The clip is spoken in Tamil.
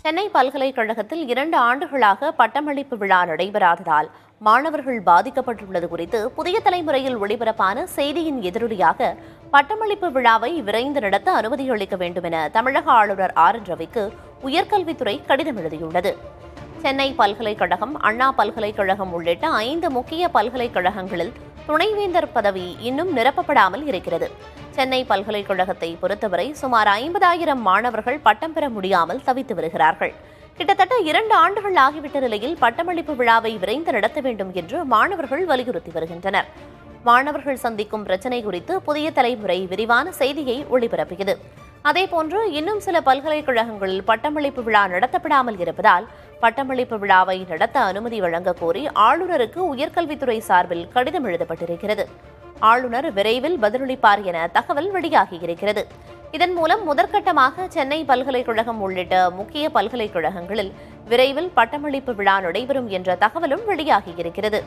சென்னை பல்கலைக்கழகத்தில் 2 ஆண்டுகளாக பட்டமளிப்பு விழா நடைபெறாததால் மாணவர்கள் பாதிக்கப்பட்டுள்ளது குறித்து புதிய தலைமுறையில் ஒளிபரப்பான செய்தியின் எதிரொலியாக பட்டமளிப்பு விழாவை விரைந்து நடத்த அனுமதி அளிக்க வேண்டும் என தமிழக ஆளுநர் ஆர்.என். ரவிக்கு உயர்கல்வித்துறை கடிதம் எழுதியுள்ளது. சென்னை பல்கலைக்கழகம், அண்ணா பல்கலைக்கழகம் உள்ளிட்ட 5 முக்கிய பல்கலைக்கழகங்களில் துணைவேந்தர் பதவி இன்னும் நிரப்பப்படாமல் இருக்கிறது. சென்னை பல்கலைக்கழகத்தை பொறுத்தவரை சுமார் 50,000 மாணவர்கள் பட்டம் பெற முடியாமல் தவித்து வருகிறார்கள். கிட்டத்தட்ட 2 ஆண்டுகள் ஆகிவிட்ட நிலையில் பட்டமளிப்பு விழாவை விரைந்து நடத்த வேண்டும் என்று மாணவர்கள் வலியுறுத்தி வருகின்றனர். மாணவர்கள் சந்திக்கும் பிரச்சினை குறித்து புதிய தலைமுறை விரிவான செய்தியை ஒளிபரப்பியது. அதேபோன்று இன்னும் சில பல்கலைக்கழகங்களில் பட்டமளிப்பு விழா நடத்தப்படாமல் இருப்பதால் பட்டமளிப்பு விழாவை நடத்த அனுமதி வழங்க கோரி ஆளுநருக்கு உயர்கல்வித்துறை சார்பில் கடிதம் எழுதப்பட்டிருக்கிறது. ஆளுநர் விரைவில் பதிலளிப்பார் என தகவல் வெளியாகியிருக்கிறது. இதன் மூலம் முதற்கட்டமாக சென்னை பல்கலைக்கழகம் உள்ளிட்ட முக்கிய பல்கலைக்கழகங்களில் விரைவில் பட்டமளிப்பு விழா நடைபெறும் என்ற தகவலும் வெளியாகியிருக்கிறது.